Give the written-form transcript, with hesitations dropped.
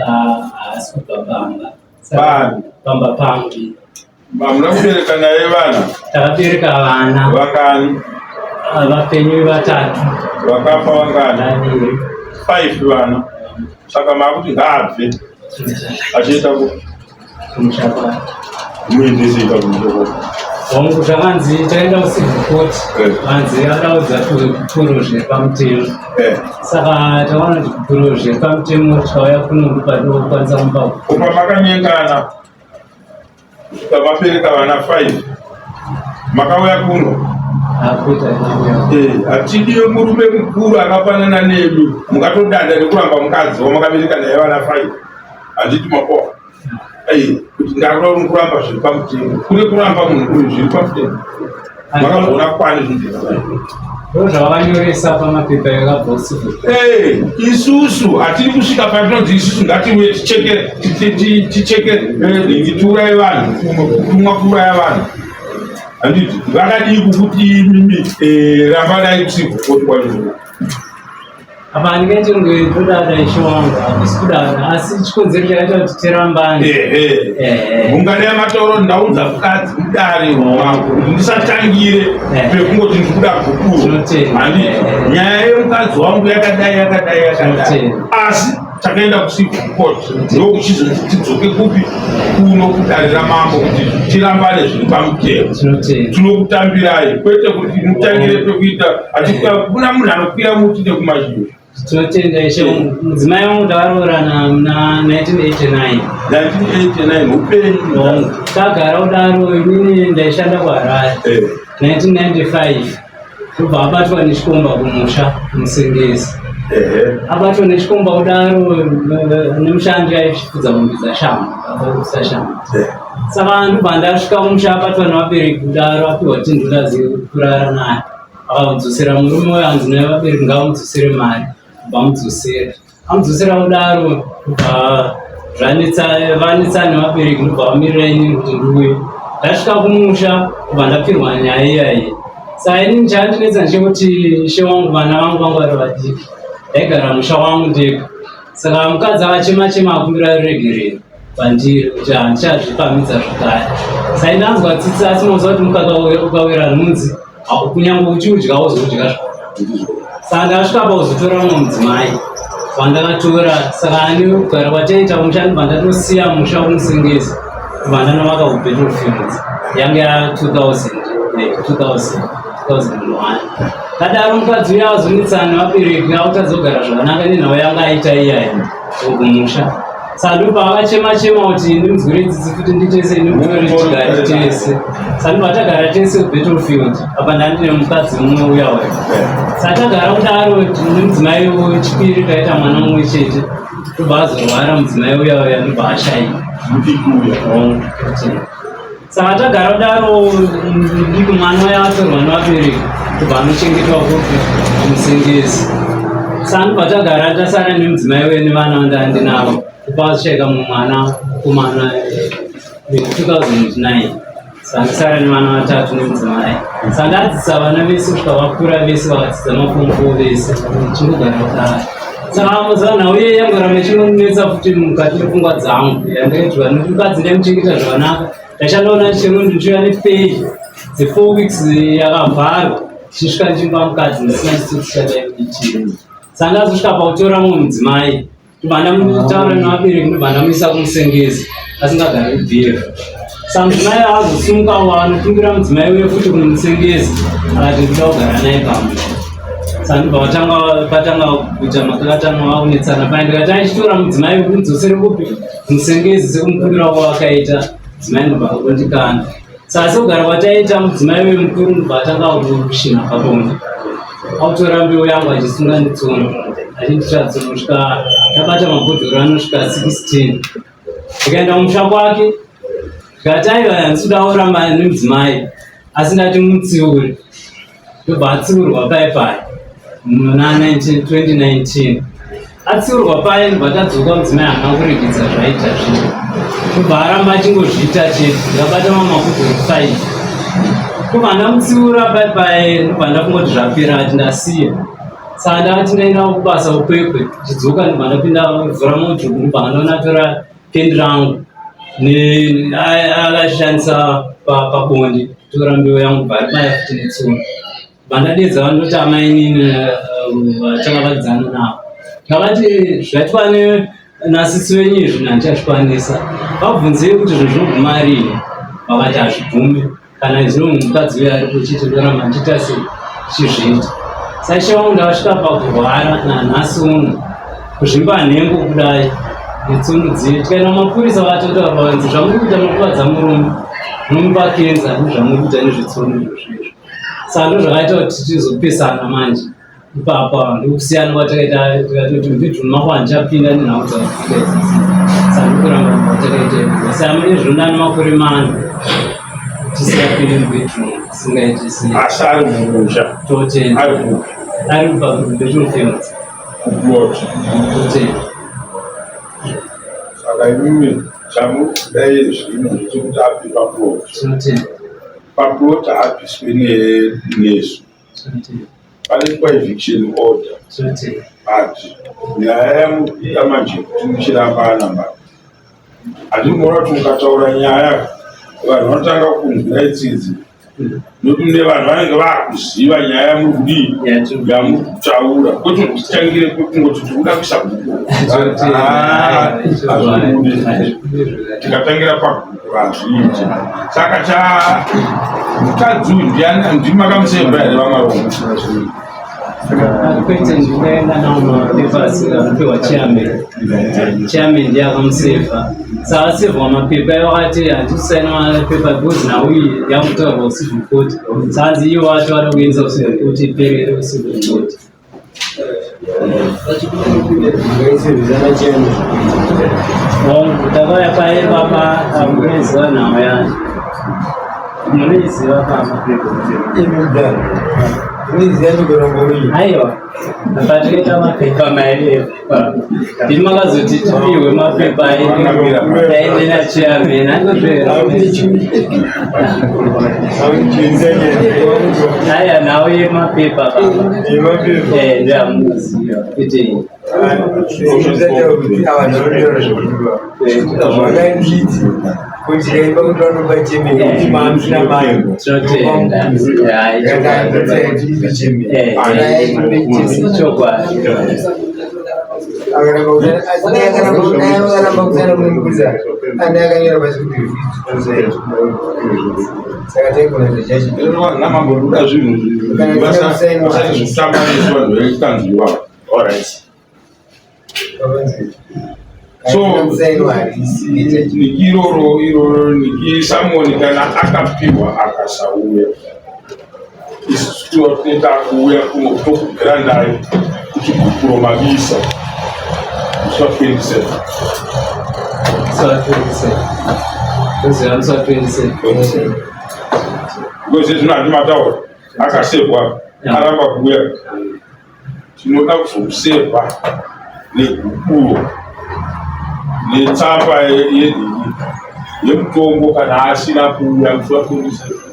haasi kubva pamba pangu. Munakubereka naye vana? Takabereka vana. Vangani? Vapenyu 3. Vakafa vangani? 5 vana. Saka makuti ngaabve achiita kumushapa muendeseka kumushapa wangu zvakanzi taenda kucivil court vanzi vadaudza kupuro zviri pamutemo saka taona kuti kupuro zviri pamutemo tikauya kuno padokwanisa kumba upa makanyengana mapereka vana 5 makauya kuno hatidiwe murume mukuru akafanana nemi mukatodanda nekuramba mukadzi wamakabereka naye vana 5 handiti mapoa kuti ndakuda kuramba zviri pamutemo kune kuramba munhu kuri zviri pamutemo makazoona kwani zvavakanyoresa pamapepa ekabhosi isusu hatiri kusvika patinonzi isusu ngatiuye ticheke ringitura yevanhu kutumwa kura yevanhu handiti vakadii kukuti mimi rambanai kusiku koti kwazvo apa ndingaiti ngetoda ishowanga akusi kudana asi chikonzero chakaita kuti tirambane mungano yamatoro ndaudza mukadzi mudare wangu kuti ndisatangire pekungoti ndikuda kukuru handi nyaya yemukadzi wangu yakadai asi takaenda kusikoti ndokuchizoti tidzoke kupi kuno kudarira mambo kuti tirambane zviri pamutemo tinokutambirai kwete kuti mutangire pekuita kuna munhu anokwira muti nekumazhiro tinotenda ishe mudzimai wangu takaroorana muna 1989 upenyu tagara kudaro inini ndaishanda kuharare 1995 kubva abatwa nechikomba kumusha musengezi abatwa nechikomba kudaro nemushandi aifudza mombe dzashama akakusa shama saka ndobva ndasvika kumusha abatwa nevabereki kudaro apiwa tindulazi kurara naye akaudzosera murume uyo anzi naye vabereki ngavamudzosere mari vamudzosera amudzosera kudaro kubva vanetsa nevabereki ndobva vamirira inini kuti ndiuye ndasvika kumusha kubva ndapfirwa nyaya iyayi saka inini chandinetsa ndechekuti she wangu vana vangu vangu vari vadiki ndaigara musha wangu ndega saka mukadzi akachema akumbira ruregerero pandiri kuti handichazvipamidza zvakare saka ndanzwa tsitsi asi unoziva kuti mukaka ukawira nhunzi kunyange uchiudya wozodya saka ndasvika pauzotora mumwe mudzimai vandakatora saka ani kugara kwataita musha ndibva ndatosiya musha womusengezi kubva ndanovaka kubattlefields yange ya 2001 kadaro mukadzi uya azonetsana nevabereki akutadza kugara zvakanaka nenhau yanga aita iyayi kumusha saka ndobva akachema kuti ndimuzwire tsitsi kuti nditese ndimutore tese saka ndobva tagara tese kubattlefield apa ndandine mukadzi mumwe uya wayo saka tagara kudaro nemudzimai wechipiri taita mwana mumwe chete ndobva azorwara mudzimai uya waya ndobva ashayika saka tagara kudaro ndiko mwana uya atorwa nevabereki kubva anochengetwa kuti musengezi saka ndobva tagara tasara nemudzimai uye nevana vandandinavo kupasvika mumwana kumana 2009 saka ndisara nevana 3 nemudzimai saka ndadzisa vana vese kusvika vakura vese vakadzidza mafombo vese chingogara kudaro saka muzanhau iye yangoramba ichinonetsa futi mukati mepfungwa dzangu yandaitwa nekuti mukadzi ndaimuchengeta zvakanaka ndachandaona chero ndichiuya nepei dze4 weeks yakavharwa tichisvika ndichimba mukadzi ndisina chitsotsi chadaiichii saka ndazosvika pautora mumwe mudzimai ndobva ndamutaura nevabereki ndobva ndamuisa kumusengezi asingagari kubvira saka mudzimai azosimuka anokumbira mudzimai uye futi kumusengezi akati ndida kugara naye pamusha saka ndobva patanga kuita makakatanga vakunetsana pai ndikati aichitora mudzimai kundzosere kupi musengezi sekumukumbira kwavakaita mudzimai ndobva akondikana saka sekugara kwataita mudzimai uye mukuru ndobva atanga kushina pabonde autora mbeu yangu achisunga nditsono achinditratsono kusvika tabata mabhodhoro anosvika 16 ndikaenda mumusha kwake ndikati aiva handisuda kuramba nemudzimai asi ndati mutsiuri ndobva atsiurwa pai muna 2019 atsiurwa pai ndobva tadzoka mudzimai hana kuregedza zvaita zvino ndobva aramba achingozviita chete ndikabata mamabhodhoro 5 ndobva ndamutsiura pai ndobva ndafungoti zvapera ati ndasiya Saka ndakati ndaenda kubasa ukwekwe tichidzoka ndibva ndapinda mvura mudzvuku ndibva ndonatora pendi rangu akashandisa pabonde tora mbeu yangu bharibaya futi netsono vandadedza vandoti amainini vachakavakidzana navo ndakati zvatwa nasisi wenyu izvi nandichazvikwanisa vabvunzei kuti zvinhu zvinoguma rini vakati hazvigumi kana zvino mukadzi uyo ari kuchiti ndoramba ndichita sei chizviita saishe wangu ndakasvika pakurwara nanhasi uno kuzvimba nhengo kudai netsono dziye tikaenda mapurisa vatotaura vanzi zvamuri kuita makuvadza murume nomupa kenza nezvamuri kuita nezvetsono izvozvizvo saka ndo zvakaita kuti tizopesana manje ipapa ndokusiyana kwatakaita tikatoti mbidhroom mako handichapinda nenhau dzakafika idzisi saka ndokuramba kwatakaita saka mune zvonani makore mana tisingapinde mubedroom tisingaitisi asi ari mumusha totenda ari pabedroom famous totenda saka imimi chamudai zvinhu zvekuti api paplot haapiswi nesu pane eviction order but nyaya yamanje tichirambana handimora kuti mukataura nyaya vanhu vanotanga kunzwira itsidzi nokuti mune vanhu vanenge vakuziva nyaya murikudii yamukutaura kwete kuti titangire kungoti tikuda kuisa bhuku tikatangira pabhuku hazviiti saka mukadzi uyu ndimakamuseva here vamarongo kwete ndikaenda nawo mapepasi anopiwa chairman ndiye akamusevha saka asevhwa mapepa iwakati handikusaina mapepa because nauyi yakutaurwa kucivil court saka hanzi iwo wacho vada kuendesa kucivil court iperere kucivil court takauya paipapa munoiziva nhau yacho munoiziva papa aiwa patakaita mapepa mairi ndini makazoti tipiwe mapepa aine nachairman aya nhau yemapepa ndoyamuziva kwete namamboruda zvinhu vasati zvitambaniswa ndoitanziwa so iroro nikisamoni kana akapiwa akasauya isuwa tineta kuuya tokugara naye kuti gukuro mabisa musa 27 because zvino handimataura akasevwa aramba kuuya tinoda kuzomusevha negukuro netsamba yemutombo kana asina kuuya musa 27